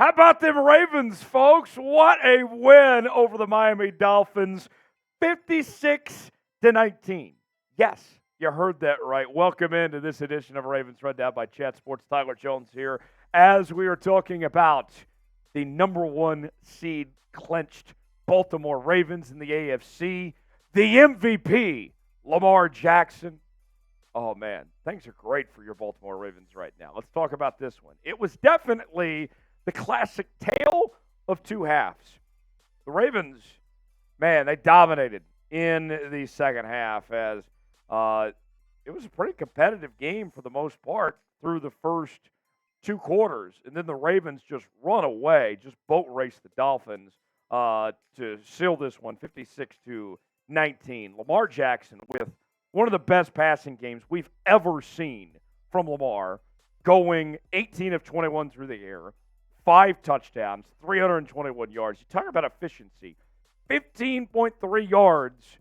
How about them Ravens, folks? What a win over the Miami Dolphins, 56-19. Yes, you heard that right. Welcome into this edition of Ravens Rundown by Chat Sports. Tyler Jones here as we are talking about the number one seed clinched Baltimore Ravens in the AFC. The MVP, Lamar Jackson. Oh, man, things are great for your Baltimore Ravens right now. Let's talk about this one. It was definitely the classic tale of two halves. The Ravens, man, they dominated in the second half as it was a pretty competitive game for the most part through the first two quarters. And then the Ravens just run away, just boat race the Dolphins to seal this one 56-19. Lamar Jackson with one of the best passing games we've ever seen from Lamar, going 18 of 21 through the air, 5 touchdowns, 321 yards. You talk about efficiency. 15.3 yards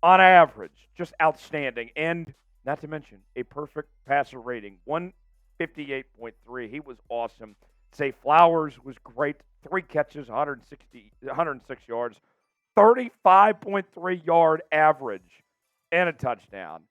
on average. Just outstanding. And not to mention a perfect passer rating, 158.3. He was awesome. Zay Flowers was great. 3 catches, 106 yards, 35.3 yard average, and a touchdown.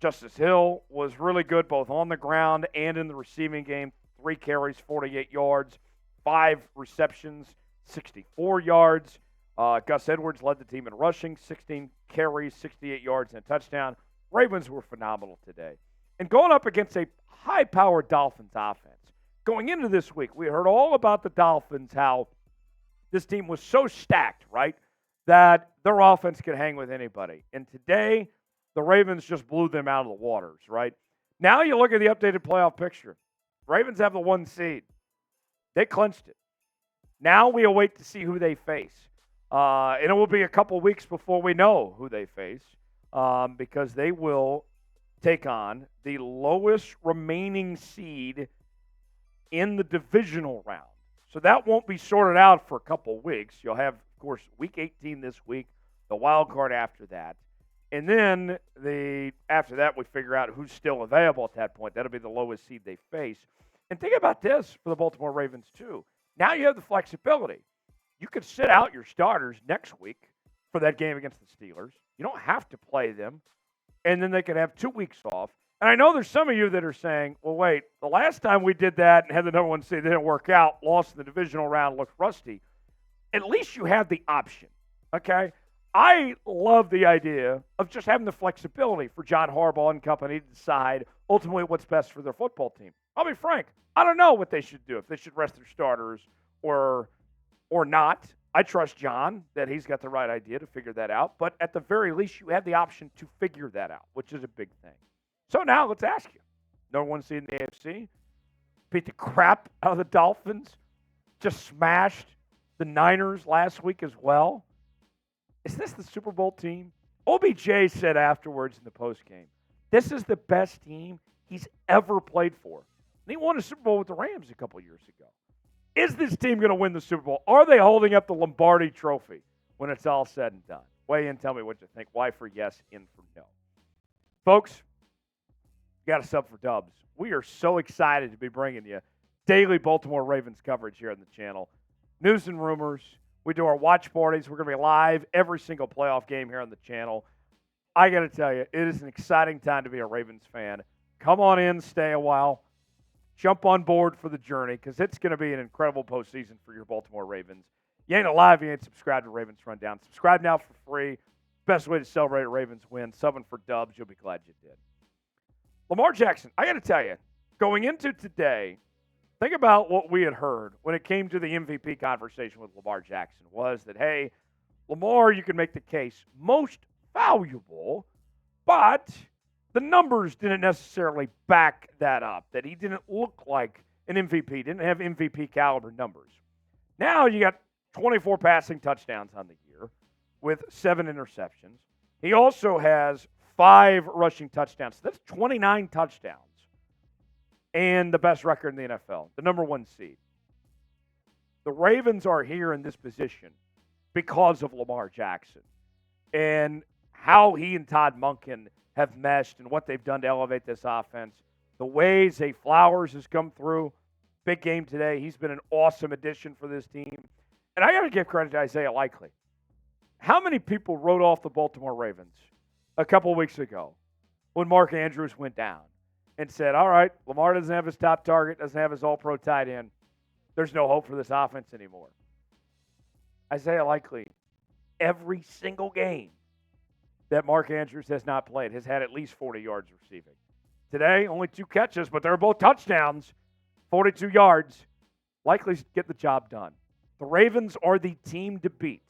Justice Hill was really good both on the ground and in the receiving game. 3 carries, 48 yards, 5 receptions, 64 yards. Gus Edwards led the team in rushing, 16 carries, 68 yards, and a touchdown. Ravens were phenomenal today. And going up against a high-powered Dolphins offense. Going into this week, we heard all about the Dolphins, how this team was so stacked, right, that their offense could hang with anybody. And today, the Ravens just blew them out of the waters, right? Now you look at the updated playoff picture. Ravens have the 1 seed. They clinched it. Now we await to see who they face. And it will be a couple weeks before we know who they face because they will take on the lowest remaining seed in the divisional round. So that won't be sorted out for a couple weeks. You'll have, of course, Week 18 this week, the wild card after that. And then after that, we figure out who's still available at that point. That'll be the lowest seed they face. And think about this for the Baltimore Ravens, too. Now you have the flexibility. You could sit out your starters next week for that game against the Steelers. You don't have to play them. And then they could have 2 weeks off. And I know there's some of you that are saying, well, wait, the last time we did that and had the number 1 seed, it didn't work out, lost in the divisional round, looked rusty. At least you have the option, okay? I love the idea of just having the flexibility for John Harbaugh and company to decide ultimately what's best for their football team. I'll be frank. I don't know what they should do, if they should rest their starters or not. I trust John that he's got the right idea to figure that out. But at the very least, you have the option to figure that out, which is a big thing. So now let's ask you. Number 1 seed in the AFC. Beat the crap out of the Dolphins. Just smashed the Niners last week as well. Is this the Super Bowl team? OBJ said afterwards in the postgame, this is the best team he's ever played for. And he won a Super Bowl with the Rams a couple years ago. Is this team going to win the Super Bowl? Are they holding up the Lombardi trophy when it's all said and done? Weigh in, tell me what you think. Y for yes, in for no. Folks, you got a sub for Dubs. We are so excited to be bringing you daily Baltimore Ravens coverage here on the channel. News and rumors. We do our watch parties. We're going to be live every single playoff game here on the channel. I got to tell you, it is an exciting time to be a Ravens fan. Come on in, stay a while. Jump on board for the journey because it's going to be an incredible postseason for your Baltimore Ravens. You ain't alive, you ain't subscribed to Ravens Rundown. Subscribe now for free. Best way to celebrate a Ravens win. Subbing for Dubs. You'll be glad you did. Lamar Jackson, I got to tell you, going into today, think about what we had heard when it came to the MVP conversation with Lamar Jackson was that, hey, Lamar, you can make the case most valuable, but the numbers didn't necessarily back that up, that he didn't look like an MVP, didn't have MVP caliber numbers. Now you got 24 passing touchdowns on the year with 7 interceptions. He also has 5 rushing touchdowns. So that's 29 touchdowns. And the best record in the NFL, the number 1 seed. The Ravens are here in this position because of Lamar Jackson and how he and Todd Monken have meshed and what they've done to elevate this offense. The way Zay Flowers has come through, Big game today. He's been an awesome addition for this team. And I got to give credit to Isaiah Likely. How many people wrote off the Baltimore Ravens a couple weeks ago when Mark Andrews went down and said, all right, Lamar doesn't have his top target, doesn't have his all-pro tight end. There's no hope for this offense anymore. Isaiah Likely, every single game that Mark Andrews has not played, has had at least 40 yards receiving. Today, only 2 catches, but they're both touchdowns, 42 yards. Likely's get the job done. The Ravens are the team to beat.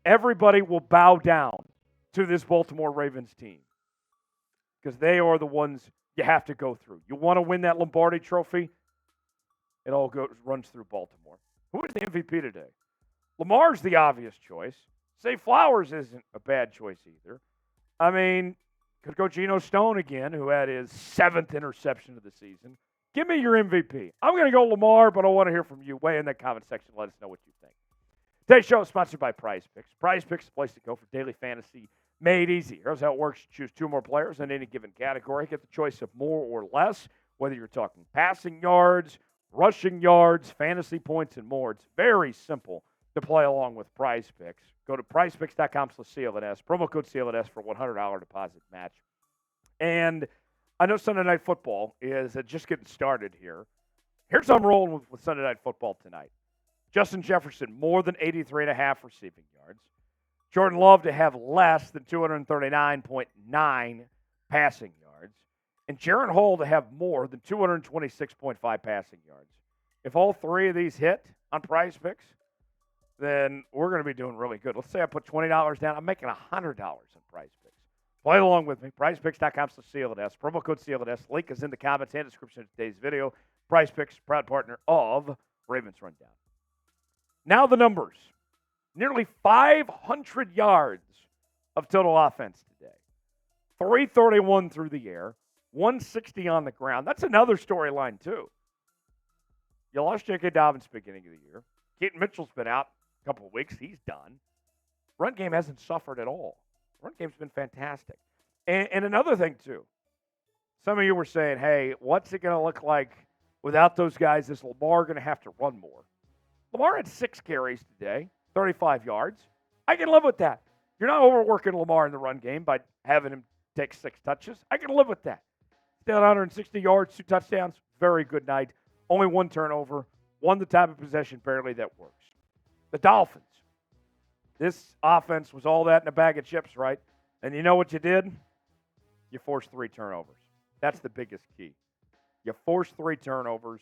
Everybody will bow down to this Baltimore Ravens team because they are the ones you have to go through. You want to win that Lombardi trophy? It all runs through Baltimore. Who is the MVP today? Lamar's the obvious choice. Zay Flowers isn't a bad choice either. I mean, could go Geno Stone again, who had his 7th interception of the season. Give me your MVP. I'm going to go Lamar, but I want to hear from you. Weigh in the comment section. Let us know what you think. Today's show is sponsored by PrizePicks. PrizePicks is the place to go for daily fantasy made easy. Here's how it works. You choose 2 more players in any given category. Get the choice of more or less, whether you're talking passing yards, rushing yards, fantasy points, and more. It's very simple to play along with PrizePicks. Go to prizepicks.com/CLNS. Promo code CLNS for $100 deposit match. And I know Sunday Night Football is just getting started here. Here's how I'm rolling with Sunday Night Football tonight. Justin Jefferson, more than 83.5 receiving yards. Jordan Love to have less than 239.9 passing yards. And Jaron Hall to have more than 226.5 passing yards. If all 3 of these hit on PrizePicks, then we're going to be doing really good. Let's say I put $20 down. I'm making $100 on PrizePicks. Play along with me. PrizePicks.com/CLNS. Promo code CLNS. Link is in the comments and description of today's video. PrizePicks, proud partner of Ravens Rundown. Now the numbers. Nearly 500 yards of total offense today. 331 through the air. 160 on the ground. That's another storyline, too. You lost J.K. Dobbins beginning of the year. Keaton Mitchell's been out a couple of weeks. He's done. Run game hasn't suffered at all. Run game's been fantastic. And another thing, too. Some of you were saying, hey, what's it going to look like without those guys? Is Lamar going to have to run more? Lamar had 6 carries today, 35 yards. I can live with that. You're not overworking Lamar in the run game by having him take 6 touches. I can live with that. Still 160 yards, 2 touchdowns. Very good night. Only 1 turnover. Won the time of possession barely. That works. The Dolphins. This offense was all that in a bag of chips, right? And you know what you did? You forced 3 turnovers. That's the biggest key. You forced 3 turnovers.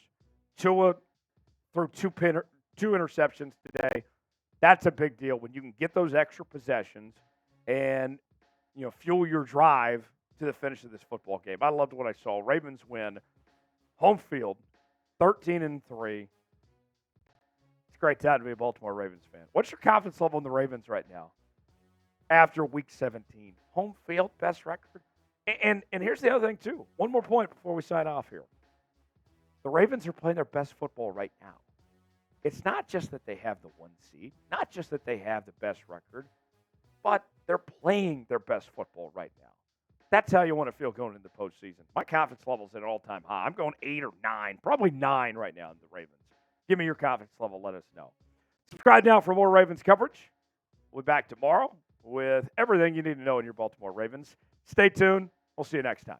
Tua threw 2 interceptions today. That's a big deal when you can get those extra possessions and, fuel your drive to the finish of this football game. I loved what I saw. Ravens win. Home field, 13-3. It's a great time to be a Baltimore Ravens fan. What's your confidence level in the Ravens right now after Week 17? Home field, best record. And here's the other thing, too. One more point before we sign off here. The Ravens are playing their best football right now. It's not just that they have the 1 seed, not just that they have the best record, but they're playing their best football right now. That's how you want to feel going into the postseason. My confidence level is at an all-time high. I'm going 8 or 9, probably 9 right now in the Ravens. Give me your confidence level. Let us know. Subscribe now for more Ravens coverage. We'll be back tomorrow with everything you need to know in your Baltimore Ravens. Stay tuned. We'll see you next time.